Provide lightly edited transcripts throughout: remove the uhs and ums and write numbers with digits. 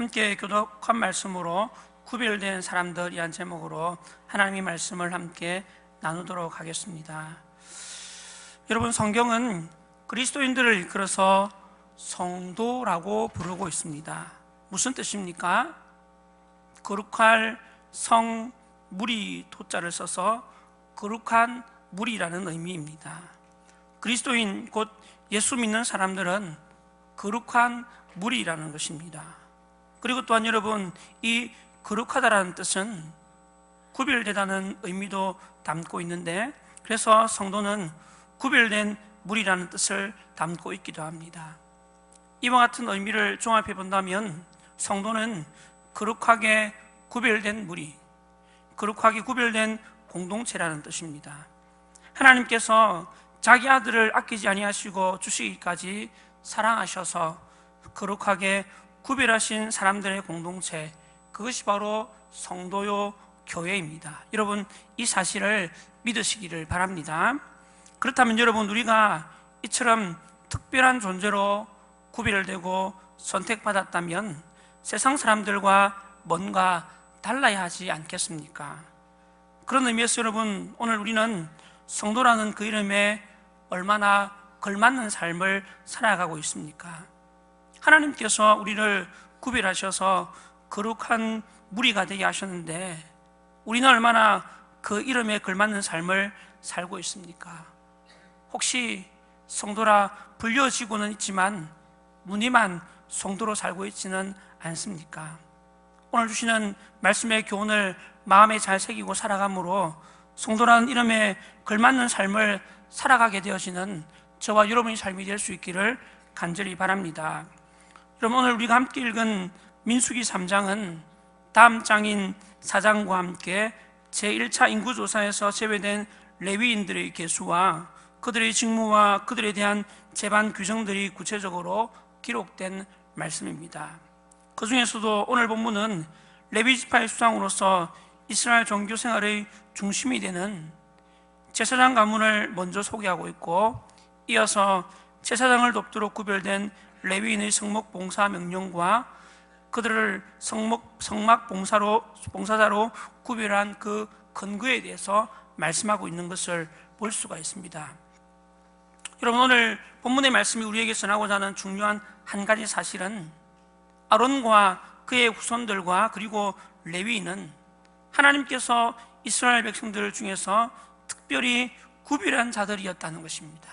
함께 교독한 말씀으로 구별된 사람들이란 제목으로 하나님의 말씀을 함께 나누도록 하겠습니다. 여러분, 성경은 그리스도인들을 이끌어서 성도라고 부르고 있습니다. 무슨 뜻입니까? 거룩할 성 무리 도자를 써서 거룩한 무리라는 의미입니다. 그리스도인 곧 예수 믿는 사람들은 거룩한 무리라는 것입니다. 그리고 또한 여러분, 이 거룩하다라는 뜻은 구별되다는 의미도 담고 있는데, 그래서 성도는 구별된 무리라는 뜻을 담고 있기도 합니다. 이와 같은 의미를 종합해 본다면 성도는 거룩하게 구별된 무리, 거룩하게 구별된 공동체라는 뜻입니다. 하나님께서 자기 아들을 아끼지 아니하시고 주시기까지 사랑하셔서 거룩하게 구별하신 사람들의 공동체, 그것이 바로 성도요 교회입니다. 여러분, 이 사실을 믿으시기를 바랍니다. 그렇다면 여러분, 우리가 이처럼 특별한 존재로 구별되고 선택받았다면 세상 사람들과 뭔가 달라야 하지 않겠습니까? 그런 의미에서 여러분, 오늘 우리는 성도라는 그 이름에 얼마나 걸맞는 삶을 살아가고 있습니까? 하나님께서 우리를 구별하셔서 거룩한 무리가 되게 하셨는데 우리는 얼마나 그 이름에 걸맞는 삶을 살고 있습니까? 혹시 성도라 불려지고는 있지만 무늬만 성도로 살고 있지는 않습니까? 오늘 주시는 말씀의 교훈을 마음에 잘 새기고 살아감으로 성도라는 이름에 걸맞는 삶을 살아가게 되어지는 저와 여러분의 삶이 될 수 있기를 간절히 바랍니다. 여러분, 오늘 우리가 함께 읽은 민수기 3장은 다음 장인 4장과 함께 제1차 인구조사에서 제외된 레위인들의 계수와 그들의 직무와 그들에 대한 재반 규정들이 구체적으로 기록된 말씀입니다. 그 중에서도 오늘 본문은 레위 지파의 수장으로서 이스라엘 종교 생활의 중심이 되는 제사장 가문을 먼저 소개하고 있고, 이어서 제사장을 돕도록 구별된 레위인의 성목 봉사 명령과 그들을 성막 봉사자로 구별한 그 근거에 대해서 말씀하고 있는 것을 볼 수가 있습니다. 여러분, 오늘 본문의 말씀이 우리에게 전하고자 하는 중요한 한 가지 사실은 아론과 그의 후손들과 그리고 레위인은 하나님께서 이스라엘 백성들 중에서 특별히 구별한 자들이었다는 것입니다.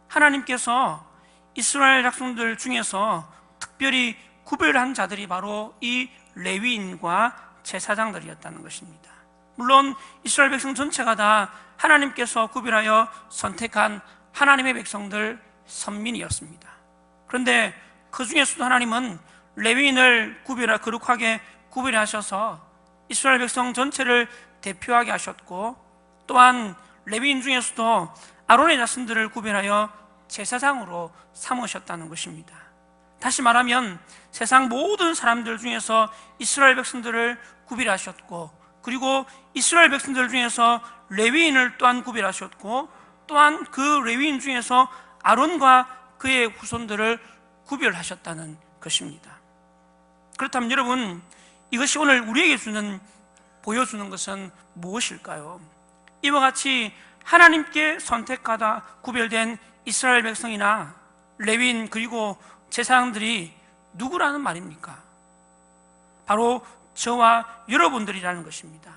하나님께서 이스라엘 백성들 중에서 특별히 구별한 자들이 바로 이 레위인과 제사장들이었다는 것입니다. 물론 이스라엘 백성 전체가 다 하나님께서 구별하여 선택한 하나님의 백성들, 선민이었습니다. 그런데 그 중에서도 하나님은 레위인을 거룩하게 구별하셔서 이스라엘 백성 전체를 대표하게 하셨고, 또한 레위인 중에서도 아론의 자손들을 구별하여 제사장으로 삼으셨다는 것입니다. 다시 말하면 세상 모든 사람들 중에서 이스라엘 백성들을 구별하셨고, 그리고 이스라엘 백성들 중에서 레위인을 또한 구별하셨고, 또한 그 레위인 중에서 아론과 그의 후손들을 구별하셨다는 것입니다. 그렇다면 여러분, 이것이 오늘 우리에게 보여주는 것은 무엇일까요? 이와 같이 하나님께 선택하다 구별된 이스라엘 백성이나 레위인 그리고 제사장들이 누구라는 말입니까? 바로 저와 여러분들이라는 것입니다.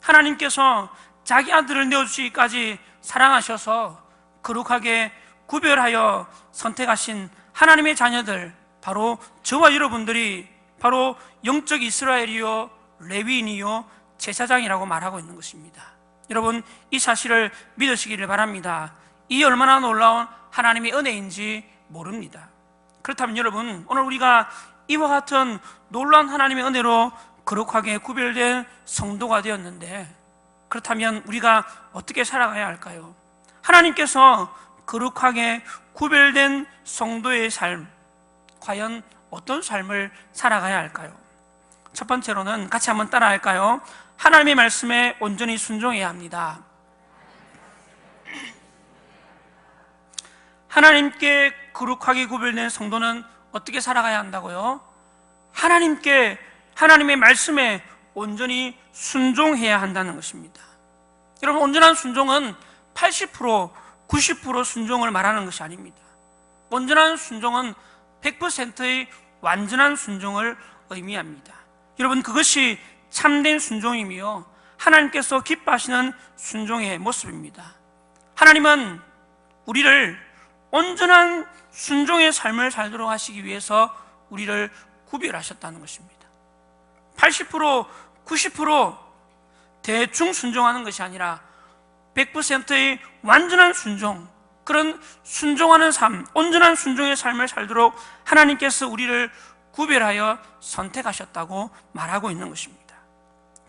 하나님께서 자기 아들을 내어주시기까지 사랑하셔서 거룩하게 구별하여 선택하신 하나님의 자녀들, 바로 저와 여러분들이 바로 영적 이스라엘이요 레위인이요 제사장이라고 말하고 있는 것입니다. 여러분, 이 사실을 믿으시기를 바랍니다. 이 얼마나 놀라운 하나님의 은혜인지 모릅니다. 그렇다면 여러분, 오늘 우리가 이와 같은 놀라운 하나님의 은혜로 거룩하게 구별된 성도가 되었는데, 그렇다면 우리가 어떻게 살아가야 할까요? 하나님께서 거룩하게 구별된 성도의 삶, 과연 어떤 삶을 살아가야 할까요? 첫 번째로는 같이 한번 따라 할까요? 하나님의 말씀에 온전히 순종해야 합니다. 하나님께 거룩하게 구별된 성도는 어떻게 살아가야 한다고요? 하나님의 말씀에 온전히 순종해야 한다는 것입니다. 여러분, 온전한 순종은 80%, 90% 순종을 말하는 것이 아닙니다. 온전한 순종은 100%의 완전한 순종을 의미합니다. 여러분, 그것이 참된 순종이며 하나님께서 기뻐하시는 순종의 모습입니다. 하나님은 우리를 온전한 순종의 삶을 살도록 하시기 위해서 우리를 구별하셨다는 것입니다. 80%, 90% 대충 순종하는 것이 아니라 100%의 완전한 순종, 그런 순종하는 삶, 온전한 순종의 삶을 살도록 하나님께서 우리를 구별하여 선택하셨다고 말하고 있는 것입니다.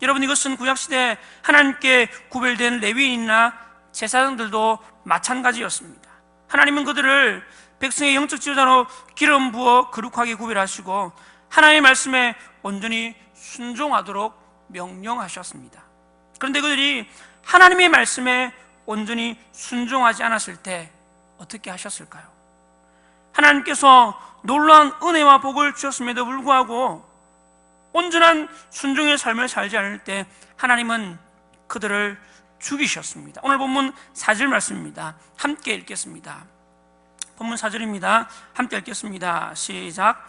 여러분, 이것은 구약시대 하나님께 구별된 레위인이나 제사장들도 마찬가지였습니다. 하나님은 그들을 백성의 영적 지도자로 기름 부어 거룩하게 구별하시고 하나님의 말씀에 온전히 순종하도록 명령하셨습니다. 그런데 그들이 하나님의 말씀에 온전히 순종하지 않았을 때 어떻게 하셨을까요? 하나님께서 놀라운 은혜와 복을 주셨음에도 불구하고 온전한 순종의 삶을 살지 않을 때 하나님은 그들을 죽이셨습니다. 오늘 본문 4절 말씀입니다. 함께 읽겠습니다. 본문 4절입니다. 함께 읽겠습니다. 시작.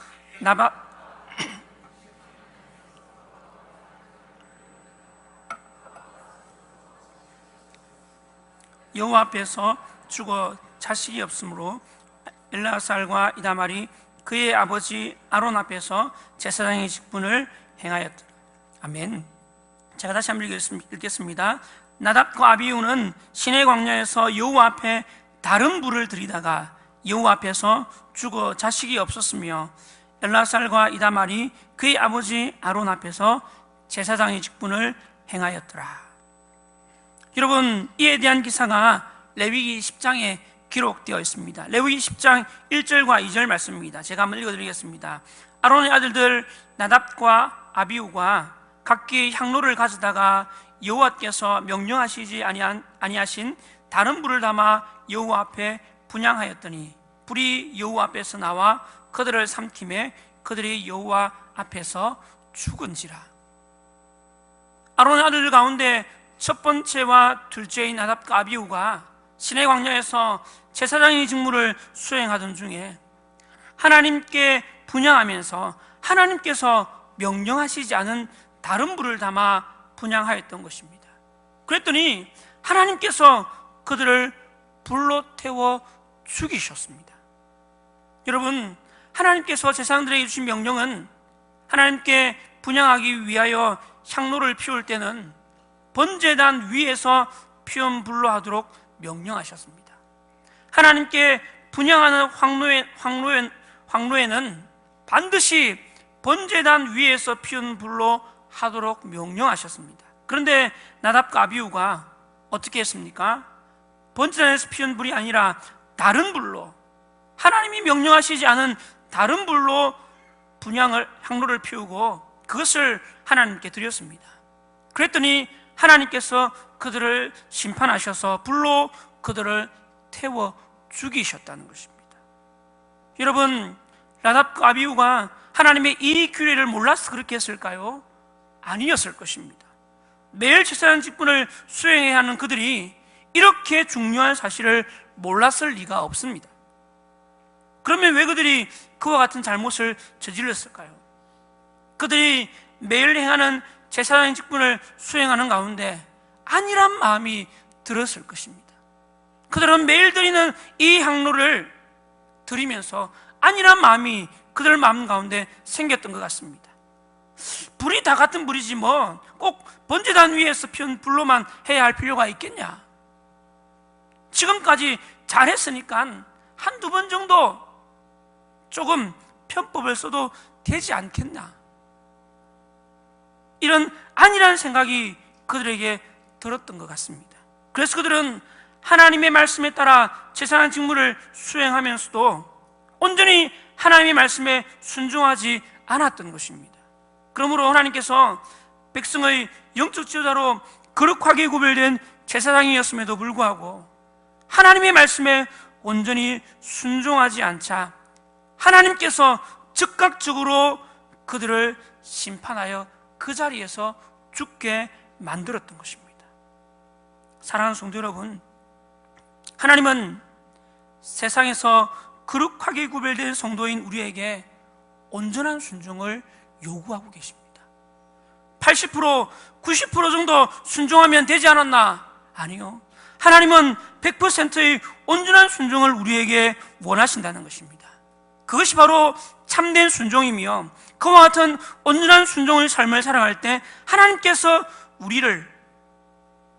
여호와 앞에서 죽어 자식이 없으므로 엘르아살과 이다말이 그의 아버지 아론 앞에서 제사장의 직분을 행하였더라. 아멘. 제가 다시 한번 읽겠습니다. 나답과 아비후는 시내 광야에서 여호와 앞에 다른 불을 들이다가 여호와 앞에서 죽어 자식이 없었으며 엘르아살과 이다말이 그의 아버지 아론 앞에서 제사장의 직분을 행하였더라. 여러분, 이에 대한 기사가 레위기 10장에 기록되어 있습니다. 레위기 10장 1절과 2절 말씀입니다. 제가 한번 읽어드리겠습니다. 아론의 아들들 나답과 아비후가 각기 향로를 가져다가 여호와께서 명령하시지 아니하신 다른 불을 담아 여호와 앞에 분향하였더니 불이 여호와 앞에서 나와 그들을 삼킴에 그들이 여호와 앞에서 죽은지라. 아론의 아들들 가운데 첫 번째와 둘째인 나답과 아비후가 시내 광야에서 제사장의 직무를 수행하던 중에 하나님께 분향하면서 하나님께서 명령하시지 않은 다른 불을 담아 분향하였던 것입니다. 그랬더니 하나님께서 그들을 불로 태워 죽이셨습니다. 여러분, 하나님께서 제사장들에게 주신 명령은 하나님께 분향하기 위하여 향로를 피울 때는 번제단 위에서 피운 불로 하도록 명령하셨습니다. 하나님께 분향하는 황로에는 반드시 번제단 위에서 피운 불로 하도록 명령하셨습니다. 그런데 나답과 아비후가 어떻게 했습니까? 번제단에서 피운 불이 아니라 다른 불로, 하나님이 명령하시지 않은 다른 불로 향로를 피우고 그것을 하나님께 드렸습니다. 그랬더니 하나님께서 그들을 심판하셔서 불로 그들을 태워 죽이셨다는 것입니다. 여러분, 나답과 아비후가 하나님의 이 규례를 몰라서 그렇게 했을까요? 아니었을 것입니다. 매일 제사장 직분을 수행해야 하는 그들이 이렇게 중요한 사실을 몰랐을 리가 없습니다. 그러면 왜 그들이 그와 같은 잘못을 저질렀을까요? 그들이 매일 행하는 제사장의 직분을 수행하는 가운데 안일한 마음이 들었을 것입니다. 그들은 매일 드리는 이 향로를 드리면서 안일한 마음이 그들 마음 가운데 생겼던 것 같습니다. 불이 다 같은 불이지 뭐 꼭 번제단 위에서 피운 불로만 해야 할 필요가 있겠냐? 지금까지 잘했으니까 한두 번 정도 조금 편법을 써도 되지 않겠나? 이런 안일한 생각이 그들에게 들었던 것 같습니다. 그래서 그들은 하나님의 말씀에 따라 제사장 직무를 수행하면서도 온전히 하나님의 말씀에 순종하지 않았던 것입니다. 그러므로 하나님께서 백성의 영적 지도자로 거룩하게 구별된 제사장이었음에도 불구하고 하나님의 말씀에 온전히 순종하지 않자 하나님께서 즉각적으로 그들을 심판하여 그 자리에서 죽게 만들었던 것입니다. 사랑하는 성도 여러분, 하나님은 세상에서 거룩하게 구별된 성도인 우리에게 온전한 순종을 요구하고 계십니다. 80%, 90% 정도 순종하면 되지 않았나? 아니요. 하나님은 100%의 온전한 순종을 우리에게 원하신다는 것입니다. 그것이 바로 참된 순종이며, 그와 같은 온전한 순종의 삶을 살아갈 때 하나님께서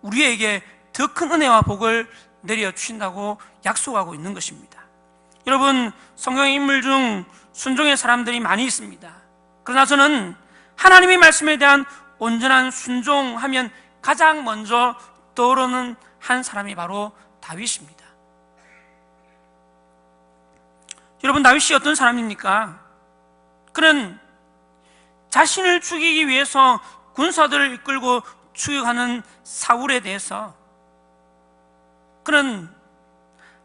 우리에게 더 큰 은혜와 복을 내려주신다고 약속하고 있는 것입니다. 여러분, 성경의 인물 중 순종의 사람들이 많이 있습니다. 그러나 저는 하나님의 말씀에 대한 온전한 순종하면 가장 먼저 떠오르는 한 사람이 바로 다윗입니다. 여러분, 다윗이 어떤 사람입니까? 그는 자신을 죽이기 위해서 군사들을 이끌고 추격하는 사울에 대해서 그는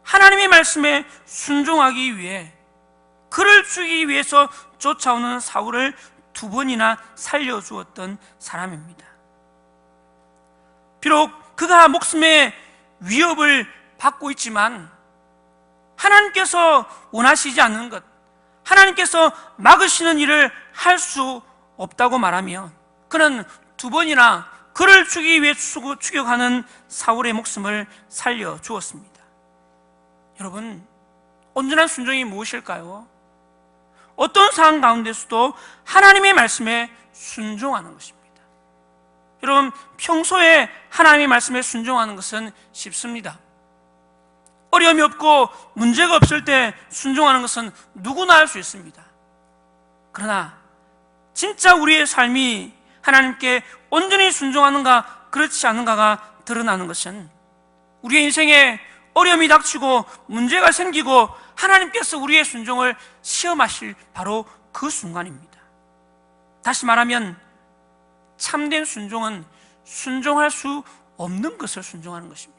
하나님의 말씀에 순종하기 위해 그를 죽이기 위해서 쫓아오는 사울을 2번이나 살려주었던 사람입니다. 비록 그가 목숨의 위협을 받고 있지만 하나님께서 원하시지 않는 것, 하나님께서 막으시는 일을 할 수 없다고 말하며 그는 2번이나 그를 죽이기 위해 추격하는 사울의 목숨을 살려주었습니다. 여러분, 온전한 순종이 무엇일까요? 어떤 상황 가운데서도 하나님의 말씀에 순종하는 것입니다. 여러분, 평소에 하나님의 말씀에 순종하는 것은 쉽습니다. 어려움이 없고 문제가 없을 때 순종하는 것은 누구나 할 수 있습니다. 그러나 진짜 우리의 삶이 하나님께 온전히 순종하는가 그렇지 않은가가 드러나는 것은 우리의 인생에 어려움이 닥치고 문제가 생기고 하나님께서 우리의 순종을 시험하실 바로 그 순간입니다. 다시 말하면 참된 순종은 순종할 수 없는 것을 순종하는 것입니다.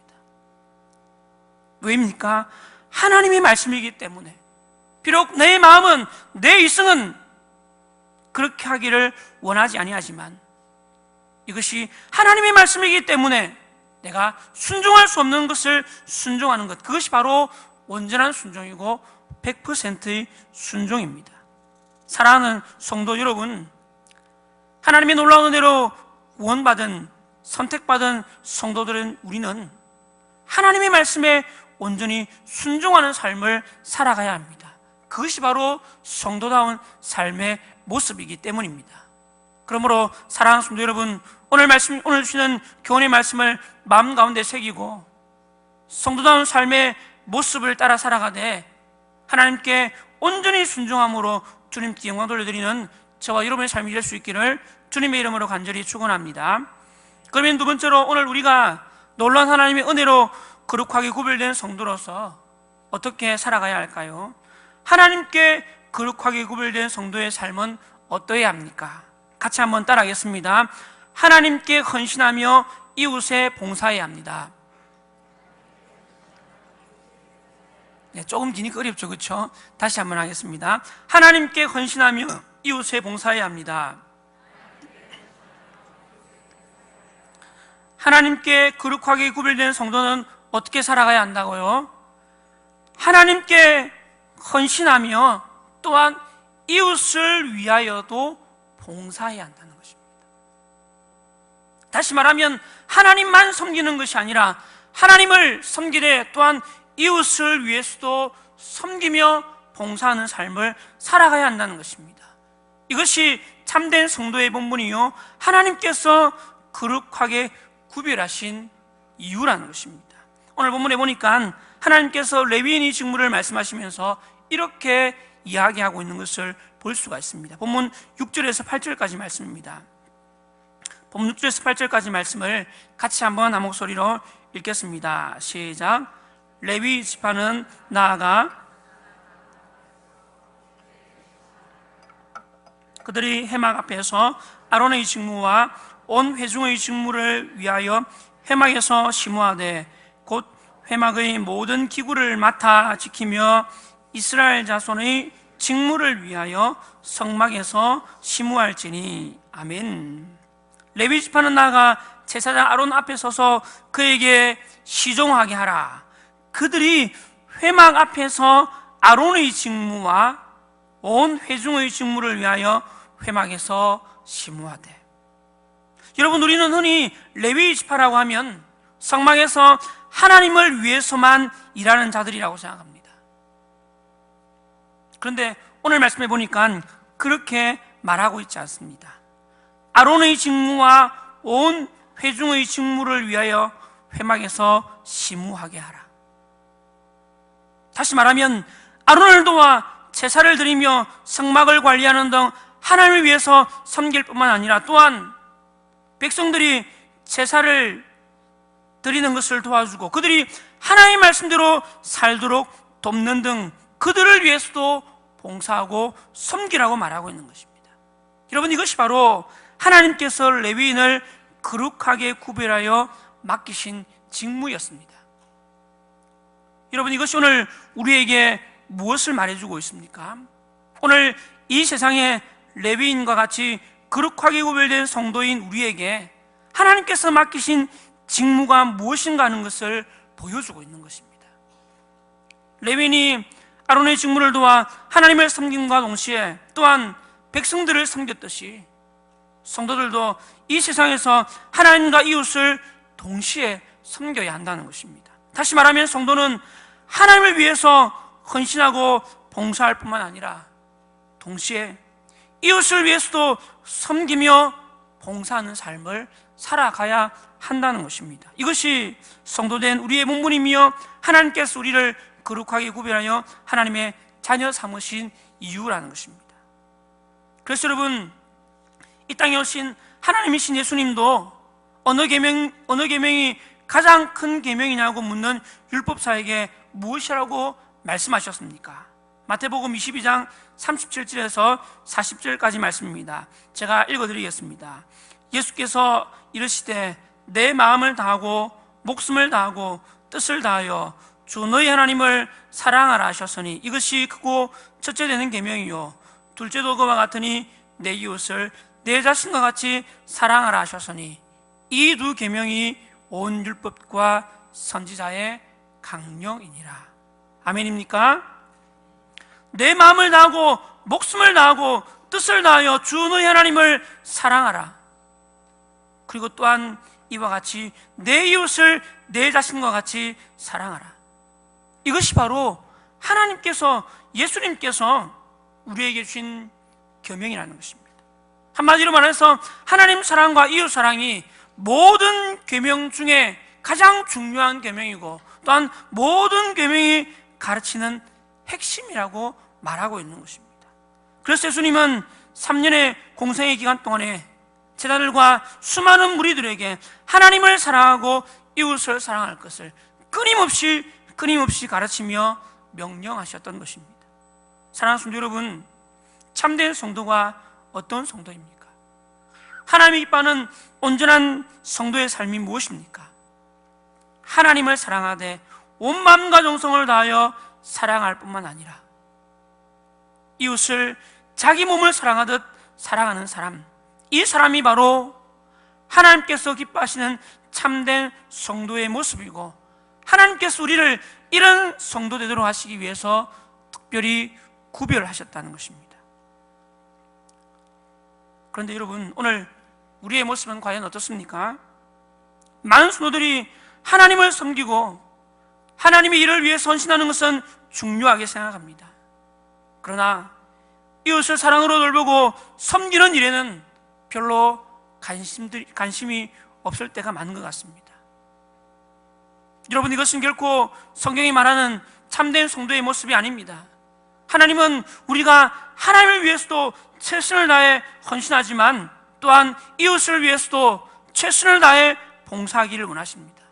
왜입니까? 하나님의 말씀이기 때문에. 비록 내 마음은, 내 이성은 그렇게 하기를 원하지 아니하지만 이것이 하나님의 말씀이기 때문에 내가 순종할 수 없는 것을 순종하는 것, 그것이 바로 온전한 순종이고 100%의 순종입니다. 사랑하는 성도 여러분, 하나님의 놀라운 은혜로 구원받은, 선택받은 성도들은 우리는 하나님의 말씀에 온전히 순종하는 삶을 살아가야 합니다. 그것이 바로 성도다운 삶의 모습이기 때문입니다. 그러므로 사랑하는 성도 여러분, 오늘 주시는 교훈의 말씀을 마음 가운데 새기고 성도다운 삶의 모습을 따라 살아가되 하나님께 온전히 순종함으로 주님께 영광 돌려드리는 저와 여러분의 삶이 될 수 있기를 주님의 이름으로 간절히 축원합니다. 그러면 두 번째로, 오늘 우리가 놀라운 하나님의 은혜로 거룩하게 구별된 성도로서 어떻게 살아가야 할까요? 하나님께 거룩하게 구별된 성도의 삶은 어떠해야 합니까? 같이 한번 따라하겠습니다. 하나님께 헌신하며 이웃에 봉사해야 합니다. 네, 조금 기니까 어렵죠, 그렇죠? 다시 한번 하겠습니다. 하나님께 헌신하며 이웃에 봉사해야 합니다. 하나님께 거룩하게 구별된 성도는 어떻게 살아가야 한다고요? 하나님께 헌신하며 또한 이웃을 위하여도 봉사해야 한다는 것입니다. 다시 말하면 하나님만 섬기는 것이 아니라 하나님을 섬기되 또한 이웃을 위해서도 섬기며 봉사하는 삶을 살아가야 한다는 것입니다. 이것이 참된 성도의 본분이요, 하나님께서 거룩하게 구별하신 이유라는 것입니다. 오늘 본문에 보니까 하나님께서 레위인의 직무를 말씀하시면서 이렇게 이야기하고 있는 것을 볼 수가 있습니다. 본문 6절에서 8절까지 말씀입니다. 본문 6절에서 8절까지 말씀을 같이 한번 한 목소리로 읽겠습니다. 시작. 레위 지파는 나아가 그들이 회막 앞에서 아론의 직무와 온 회중의 직무를 위하여 회막에서 심호하되 곧 회막의 모든 기구를 맡아 지키며 이스라엘 자손의 직무를 위하여 성막에서 심우할지니. 아멘. 레위 지파는 나아가 제사장 아론 앞에 서서 그에게 시종하게 하라. 그들이 회막 앞에서 아론의 직무와 온 회중의 직무를 위하여 회막에서 심우하되. 여러분, 우리는 흔히 레위 지파라고 하면 성막에서 하나님을 위해서만 일하는 자들이라고 생각합니다. 그런데 오늘 말씀해 보니까 그렇게 말하고 있지 않습니다. 아론의 직무와 온 회중의 직무를 위하여 회막에서 심우하게 하라. 다시 말하면 아론을 도와 제사를 드리며 성막을 관리하는 등 하나님을 위해서 섬길 뿐만 아니라 또한 백성들이 제사를 드리는 것을 도와주고 그들이 하나님의 말씀대로 살도록 돕는 등 그들을 위해서도 봉사하고 섬기라고 말하고 있는 것입니다. 여러분, 이것이 바로 하나님께서 레위인을 거룩하게 구별하여 맡기신 직무였습니다. 여러분, 이것이 오늘 우리에게 무엇을 말해주고 있습니까? 오늘 이 세상에 레위인과 같이 거룩하게 구별된 성도인 우리에게 하나님께서 맡기신 직무가 무엇인가 하는 것을 보여주고 있는 것입니다. 레위인이 아론의 직무를 도와 하나님을 섬김과 동시에 또한 백성들을 섬겼듯이 성도들도 이 세상에서 하나님과 이웃을 동시에 섬겨야 한다는 것입니다. 다시 말하면 성도는 하나님을 위해서 헌신하고 봉사할 뿐만 아니라 동시에 이웃을 위해서도 섬기며 봉사하는 삶을 살아가야 한다는 것입니다. 이것이 성도된 우리의 본분이며 하나님께서 우리를 거룩하게 구별하여 하나님의 자녀 삼으신 이유라는 것입니다. 그래서 여러분, 이 땅에 오신 하나님이신 예수님도 어느 계명이 가장 큰 계명이냐고 묻는 율법사에게 무엇이라고 말씀하셨습니까? 마태복음 22장 37절에서 40절까지 말씀입니다. 제가 읽어드리겠습니다. 예수께서 이르시되 내 마음을 다하고 목숨을 다하고 뜻을 다하여 주 너희 하나님을 사랑하라 하셨으니 이것이 크고 첫째 되는 계명이요 둘째도 그와 같으니 내 이웃을 내 자신과 같이 사랑하라 하셨으니 이 두 계명이 온 율법과 선지자의 강령이니라. 아멘입니까? 내 마음을 다하고 목숨을 다하고 뜻을 다하여 주 너희 하나님을 사랑하라. 그리고 또한 이와 같이 내 이웃을 내 자신과 같이 사랑하라. 이것이 바로 하나님께서, 예수님께서 우리에게 주신 계명이라는 것입니다. 한마디로 말해서 하나님 사랑과 이웃 사랑이 모든 계명 중에 가장 중요한 계명이고 또한 모든 계명이 가르치는 핵심이라고 말하고 있는 것입니다. 그래서 예수님은 3년의 공생의 기간 동안에 제자들과 수많은 무리들에게 하나님을 사랑하고 이웃을 사랑할 것을 끊임없이 가르치며 명령하셨던 것입니다. 사랑하는 성도 여러분, 참된 성도가 어떤 성도입니까? 하나님이 기뻐하는 온전한 성도의 삶이 무엇입니까? 하나님을 사랑하되 온 마음과 정성을 다하여 사랑할 뿐만 아니라 이웃을 자기 몸을 사랑하듯 사랑하는 사람, 이 사람이 바로 하나님께서 기뻐하시는 참된 성도의 모습이고 하나님께서 우리를 이런 성도 되도록 하시기 위해서 특별히 구별하셨다는 것입니다. 그런데 여러분, 오늘 우리의 모습은 과연 어떻습니까? 많은 성도들이 하나님을 섬기고 하나님의 일을 위해 헌신하는 것은 중요하게 생각합니다. 그러나 이웃을 사랑으로 돌보고 섬기는 일에는 별로 관심이 없을 때가 많은 것 같습니다. 여러분, 이것은 결코 성경이 말하는 참된 성도의 모습이 아닙니다. 하나님은 우리가 하나님을 위해서도 최선을 다해 헌신하지만 또한 이웃을 위해서도 최선을 다해 봉사하기를 원하십니다.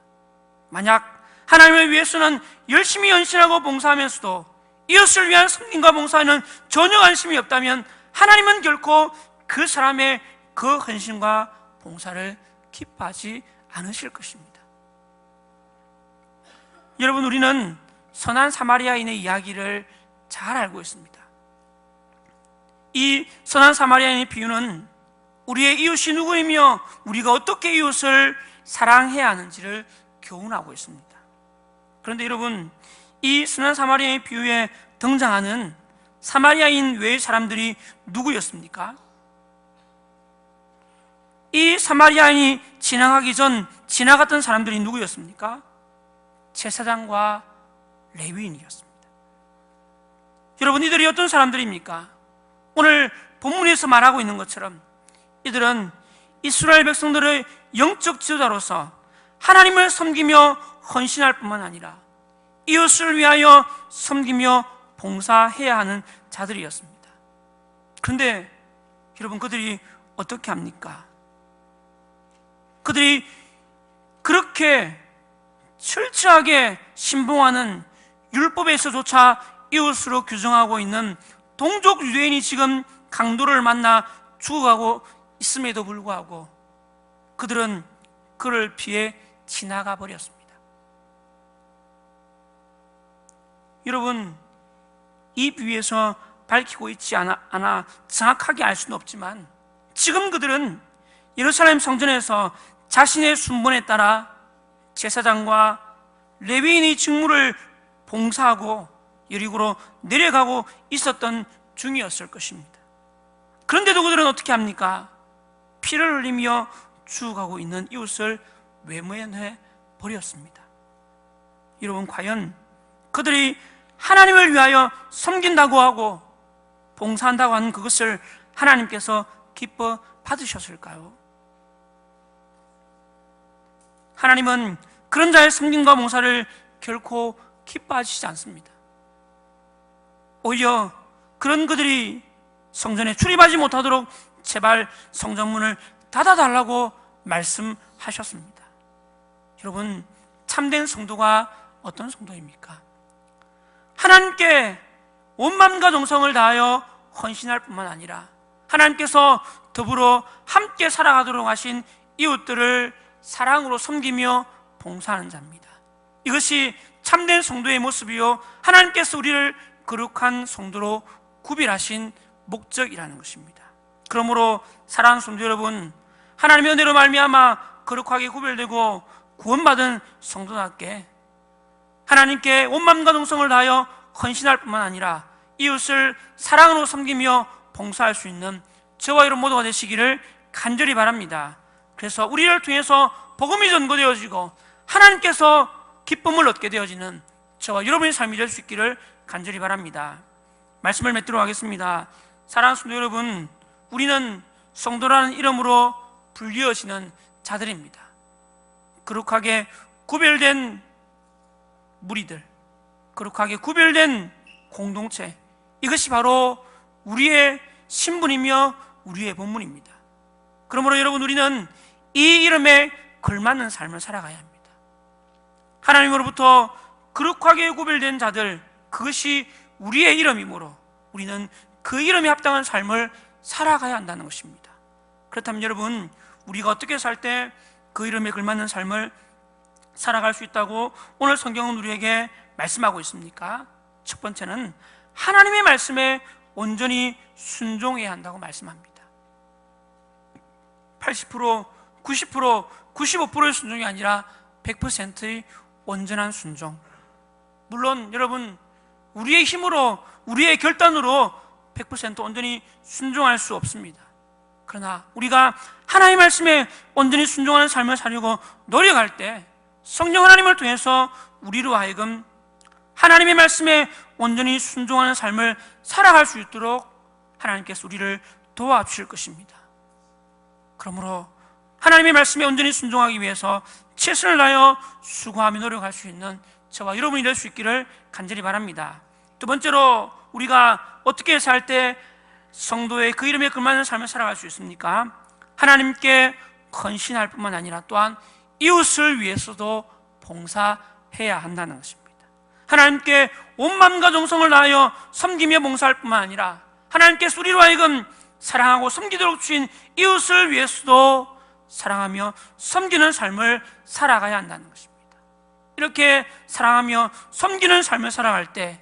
만약 하나님을 위해서는 열심히 헌신하고 봉사하면서도 이웃을 위한 섬김과 봉사에는 전혀 관심이 없다면 하나님은 결코 그 사람의 그 헌신과 봉사를 기뻐하지 않으실 것입니다. 여러분, 우리는 선한 사마리아인의 이야기를 잘 알고 있습니다. 이 선한 사마리아인의 비유는 우리의 이웃이 누구이며 우리가 어떻게 이웃을 사랑해야 하는지를 교훈하고 있습니다. 그런데 여러분, 이 선한 사마리아인의 비유에 등장하는 사마리아인 외의 사람들이 누구였습니까? 이 사마리아인이 지나가기 전 지나갔던 사람들이 누구였습니까? 제사장과 레위인이었습니다. 여러분, 이들이 어떤 사람들입니까? 오늘 본문에서 말하고 있는 것처럼 이들은 이스라엘 백성들의 영적 지도자로서 하나님을 섬기며 헌신할 뿐만 아니라 이웃을 위하여 섬기며 봉사해야 하는 자들이었습니다. 그런데 여러분, 그들이 어떻게 합니까? 그들이 그렇게 철저하게 신봉하는 율법에서조차 이웃으로 규정하고 있는 동족 유대인이 지금 강도를 만나 죽어가고 있음에도 불구하고 그들은 그를 피해 지나가 버렸습니다. 여러분, 이 비유에서 밝히고 있지 않아 정확하게 알 수는 없지만 지금 그들은 예루살렘 성전에서 자신의 순번에 따라 제사장과 레위인의 직무를 봉사하고 여리고로 내려가고 있었던 중이었을 것입니다. 그런데도 그들은 어떻게 합니까? 피를 흘리며 죽어가고 있는 이웃을 외면해 버렸습니다. 여러분, 과연 그들이 하나님을 위하여 섬긴다고 하고 봉사한다고 하는 그것을 하나님께서 기뻐 받으셨을까요? 하나님은 그런 자의 섬김과 봉사를 결코 기뻐하시지 않습니다. 오히려 그런 그들이 성전에 출입하지 못하도록 제발 성전문을 닫아달라고 말씀하셨습니다. 여러분, 참된 성도가 어떤 성도입니까? 하나님께 온 마음과 정성을 다하여 헌신할 뿐만 아니라 하나님께서 더불어 함께 살아가도록 하신 이웃들을 사랑으로 섬기며 봉사하는 자입니다. 이것이 참된 성도의 모습이요, 하나님께서 우리를 거룩한 성도로 구별하신 목적이라는 것입니다. 그러므로 사랑하는 성도 여러분, 하나님의 은혜로 말미암아 거룩하게 구별되고 구원받은 성도답게 하나님께 온 마음과 정성을 다하여 헌신할 뿐만 아니라 이웃을 사랑으로 섬기며 봉사할 수 있는 저와 여러분 모두가 되시기를 간절히 바랍니다. 그래서 우리를 통해서 복음이 전거되어지고 하나님께서 기쁨을 얻게 되어지는 저와 여러분의 삶이 될 수 있기를 간절히 바랍니다. 말씀을 맺도록 하겠습니다. 사랑하는 성도 여러분, 우리는 성도라는 이름으로 불리어지는 자들입니다. 거룩하게 구별된 무리들, 거룩하게 구별된 공동체, 이것이 바로 우리의 신분이며 우리의 본문입니다. 그러므로 여러분, 우리는 이 이름에 걸맞는 삶을 살아가야 합니다. 하나님으로부터 거룩하게 구별된 자들, 그것이 우리의 이름이므로 우리는 그 이름에 합당한 삶을 살아가야 한다는 것입니다. 그렇다면 여러분, 우리가 어떻게 살 때 그 이름에 걸맞는 삶을 살아갈 수 있다고 오늘 성경은 우리에게 말씀하고 있습니까? 첫 번째는 하나님의 말씀에 온전히 순종해야 한다고 말씀합니다. 80%, 90%, 95%의 순종이 아니라 100%의 온전한 순종. 물론 여러분, 우리의 힘으로, 우리의 결단으로 100% 온전히 순종할 수 없습니다. 그러나 우리가 하나님의 말씀에 온전히 순종하는 삶을 살려고 노력할 때 성령 하나님을 통해서 우리로 하여금 하나님의 말씀에 온전히 순종하는 삶을 살아갈 수 있도록 하나님께서 우리를 도와주실 것입니다. 그러므로 하나님의 말씀에 온전히 순종하기 위해서 최선을 다하여 수고하며 노력할 수 있는 저와 여러분이 될 수 있기를 간절히 바랍니다. 두 번째로, 우리가 어떻게 살 때 성도의 그 이름에 걸맞는 삶을 살아갈 수 있습니까? 하나님께 헌신할 뿐만 아니라 또한 이웃을 위해서도 봉사해야 한다는 것입니다. 하나님께 온 마음과 정성을 다하여 섬기며 봉사할 뿐만 아니라 하나님께서 우리로 하여금 사랑하고 섬기도록 주신 이웃을 위해서도 사랑하며 섬기는 삶을 살아가야 한다는 것입니다. 이렇게 사랑하며 섬기는 삶을 살아갈 때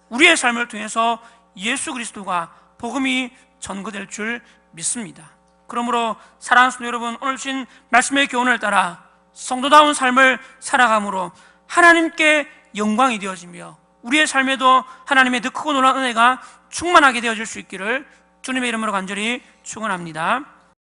우리의 삶을 통해서 예수 그리스도가 복음이 전거될 줄 믿습니다. 그러므로 사랑하는 성도 여러분, 오늘 주신 말씀의 교훈을 따라 성도다운 삶을 살아감으로 하나님께 영광이 되어지며 우리의 삶에도 하나님의 더 크고 놀라운 은혜가 충만하게 되어질 수 있기를 주님의 이름으로 간절히 축원합니다.